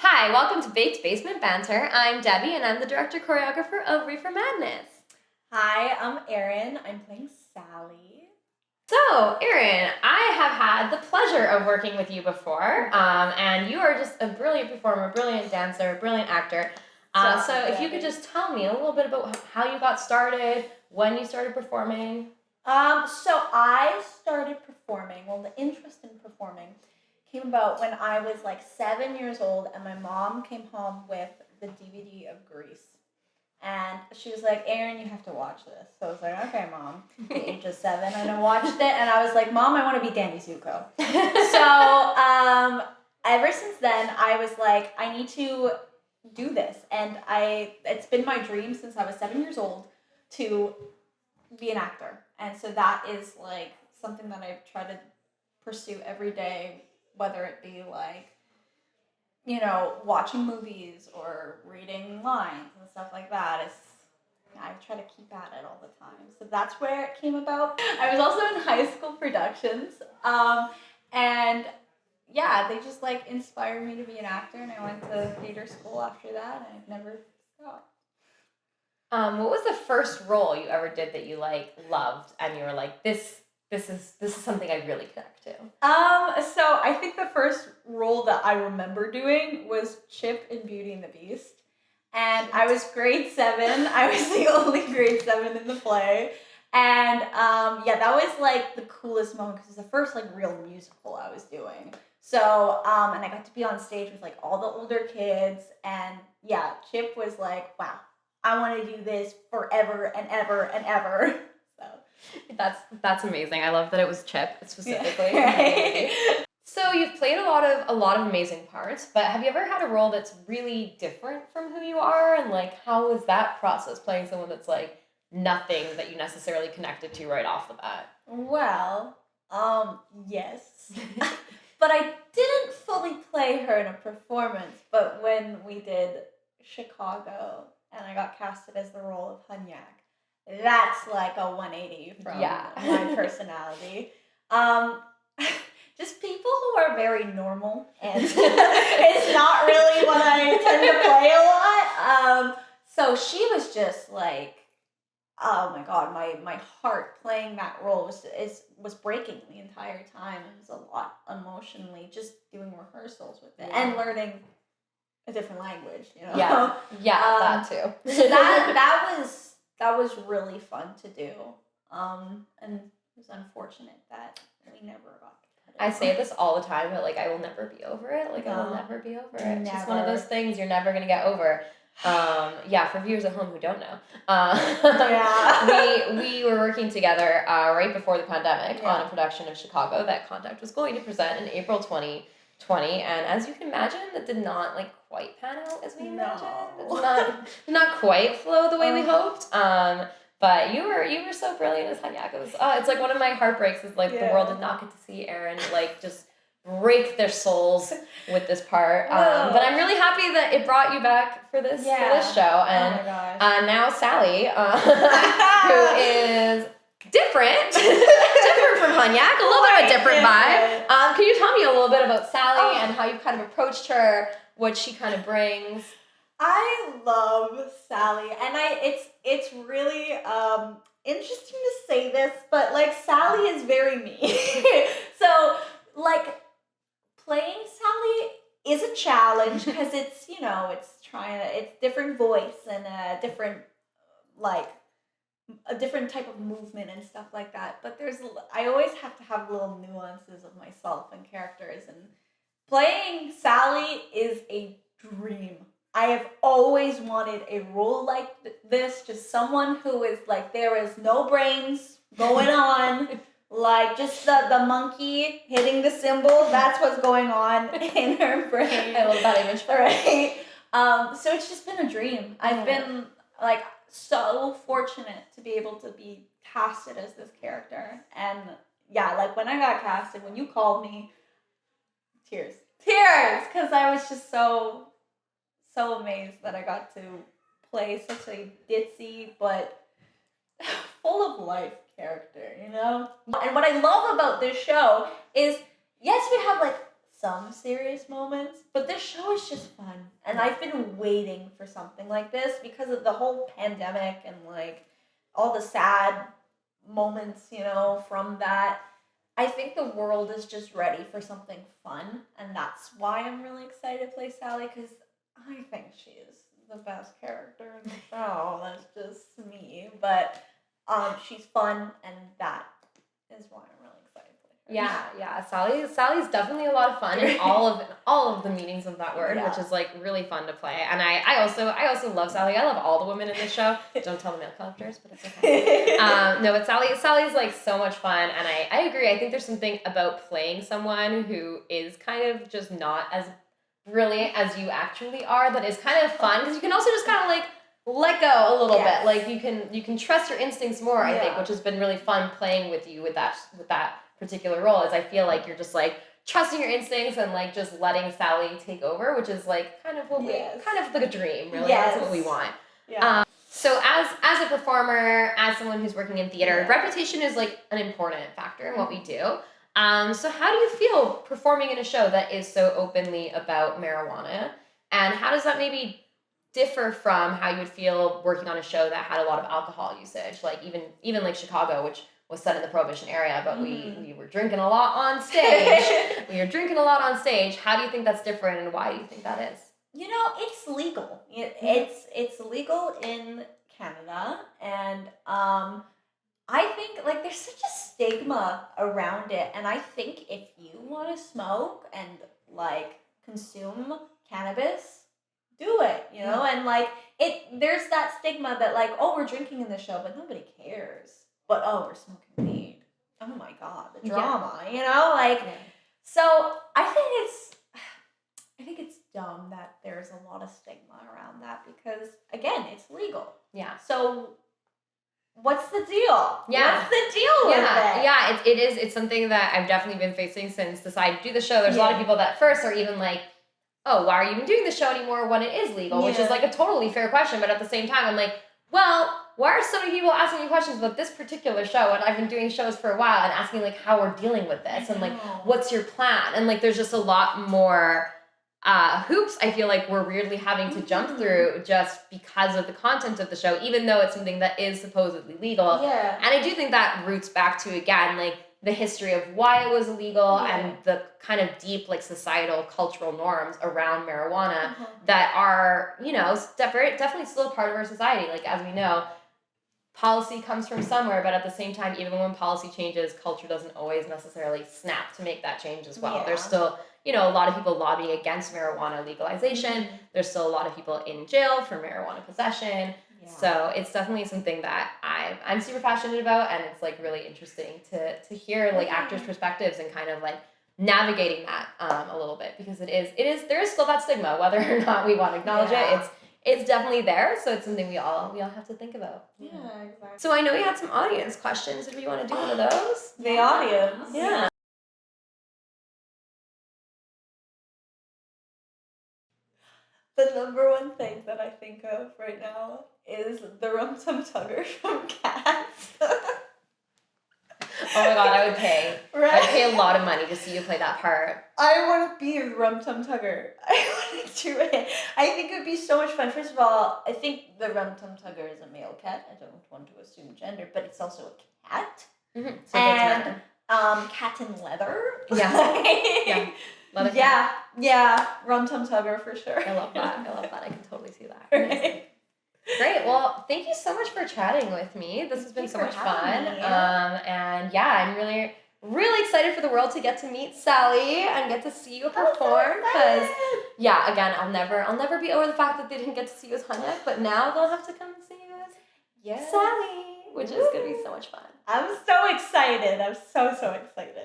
Hi, welcome to Baked Basement Banter. I'm Debbie, and I'm the director-choreographer of REEFER Madness. Hi, I'm Erin. I'm playing Sally. So, Erin, I have had the pleasure of working with you before, and you are just a brilliant performer, brilliant dancer, brilliant actor. So if you could just tell me a little bit about how you got started, when you started performing. So I started performing, the interest in performing came about when I was like 7 years old, and my mom came home with the DVD of Grease. And she was like, Erin, you have to watch this. So I was like, okay, Mom. At the age of 7, and I watched it, and I was like, Mom, I want to be Danny Zuko. So ever since then, I was like, I need to do this. And it's been my dream since I was 7 years old to be an actor. And so that is like something that I try to pursue every day, whether it be like, watching movies or reading lines and stuff like that. I try to keep at it all the time. So that's where it came about. I was also in high school productions. And yeah, they just like inspired me to be an actor, and I went to theater school after that, and I've never stopped. What was the first role you ever did that you loved, and you were like, this is something I really connect to? So I think the first role that I remember doing was Chip in Beauty and the Beast. And I was grade 7. I was the only grade 7 in the play. And that was like the coolest moment because it was the first like real musical I was doing. So, and I got to be on stage with like all the older kids. And yeah, Chip was like, wow, I want to do this forever and ever and ever. So that's amazing. I love that it was Chip specifically. Yeah, right? So you've played a lot of amazing parts, but have you ever had a role that's really different from who you are? And like, how was that process playing someone that's like nothing that you necessarily connected to right off the bat? Well, yes. But I didn't fully play her in a performance, but when we did Chicago and I got casted as the role of Hunyak, that's like a 180 from my personality. Just people who are very normal, and it's not really what I tend to play a lot. So she was just like, oh my god, my heart playing that role was breaking the entire time. It was a lot emotionally, just doing rehearsals with it and learning a different language. Yeah, that too. So that was really fun to do, and it was unfortunate that we never got. I say this all the time, but like I will never be over it. Like I will never be over it. Never. It's just one of those things you're never gonna get over. For viewers at home who don't know, we were working together right before the pandemic on a production of Chicago that Contact was going to present in April 2020, and as you can imagine, that did not like quite pan out as we imagined. It did not quite flow the way we hoped. But you were so brilliant as Hunyak. It was it's like one of my heartbreaks is like the world did not get to see Erin like just break their souls with this part. But I'm really happy that it brought you back for this show. And now Sally, who is different from Hunyak, a little bit of a different vibe. Can you tell me a little bit about Sally and how you've kind of approached her, what she kind of brings? I love Sally, and it's really interesting to say this, but like Sally is very me. So like playing Sally is a challenge because it's it's different voice and a different type of movement and stuff like that. But I always have to have little nuances of myself and characters, and playing Sally is a dream. I have always wanted a role like this, just someone who is like, there is no brains going on, like just the monkey hitting the cymbal, that's what's going on in her brain. I love that image. Right? So it's just been a dream. I've been like so fortunate to be able to be casted as this character. And yeah, like when I got casted, when you called me, tears, because I was just so amazed that I got to play such a ditzy but full of life character, And what I love about this show is, yes, we have like some serious moments, but this show is just fun. And I've been waiting for something like this because of the whole pandemic and like all the sad moments, you know, from that. I think the world is just ready for something fun, and that's why I'm really excited to play Sally, because I think she is the best character in the show. That's just me, but she's fun, and that is why I'm really excited to play her. Yeah. Sally's definitely a lot of fun in all of the meanings of that word, which is like really fun to play. And I also love Sally. I love all the women in this show. Don't tell the male characters, but it's okay. No, but Sally's like so much fun, and I agree. I think there's something about playing someone who is kind of just not as brilliant as you actually are that is kind of fun, because you can also just kind of like let go a little bit. Like you can trust your instincts more, I think, which has been really fun playing with you with that particular role. Is I feel like you're just like trusting your instincts and like just letting Sally take over, which is like kind of what we kind of like a dream, really. That's what we want. So as a performer, as someone who's working in theater, reputation is like an important factor in what we do. So how do you feel performing in a show that is so openly about marijuana, and how does that maybe differ from how you would feel working on a show that had a lot of alcohol usage, like even like Chicago, which was set in the Prohibition area, but we were drinking a lot on stage. How do you think that's different, and why do you think that is? You know, it's legal. It's legal in Canada, and I think like there's such a stigma around it, and I think if you want to smoke and like consume cannabis, do it, you know? And like there's that stigma that like, oh, we're drinking in the show, but nobody cares. But oh, we're smoking weed. Oh my God, the drama, you know? Like so I think it's dumb that there's a lot of stigma around that, because again, it's legal. Yeah. So what's the deal? Yeah. What's the deal with it? Yeah, it is. It's something that I've definitely been facing since decided to do the show. There's a lot of people that first are even like, oh, why are you even doing the show anymore when it is legal? Which is like a totally fair question. But at the same time, I'm like, well, why are so many people asking me questions about this particular show? And I've been doing shows for a while and asking like how we're dealing with this and like what's your plan? And like there's just a lot more hoops I feel like we're weirdly having to jump through just because of the content of the show, even though it's something that is supposedly legal. Yeah. And I do think that roots back to, again, like the history of why it was illegal and the kind of deep like societal cultural norms around marijuana that are, you know, definitely still a part of our society. Like, as we know, policy comes from somewhere, but at the same time, even when policy changes, culture doesn't always necessarily snap to make that change as well. Yeah. There's still, you know, a lot of people lobbying against marijuana legalization. There's still a lot of people in jail for marijuana possession. Yeah. So it's definitely something that I'm super passionate about, and it's like really interesting to hear like actors' perspectives and kind of like navigating that a little bit, because there is still that stigma, whether or not we want to acknowledge it. It's definitely there, so it's something we all have to think about. Yeah, exactly. So I know we had some audience questions. Did we want to do one of those? The audience. Yeah. The number one thing that I think of right now is the Rum Tum Tugger from Cats. Oh my God, I would pay. Right? I'd pay a lot of money to see you play that part. I want to be a Rum Tum Tugger. I want to do it. I think it would be so much fun. First of all, I think the Rum Tum Tugger is a male cat. I don't want to assume gender, but it's also a cat. Mm-hmm. So and cat in leather. Yeah. Yeah. Leather cat. Yeah. Rum Tum Tugger for sure. I love that. I can totally see that. Right. Great. Well, thank you so much for chatting with me. This has been so much fun. And yeah, I'm really, really excited for the world to get to meet Sally and get to see you perform. Because yeah, again, I'll never be over the fact that they didn't get to see you as Hanya, but now they'll have to come and see you as Sally, which is gonna be so much fun. I'm so excited. I'm so excited.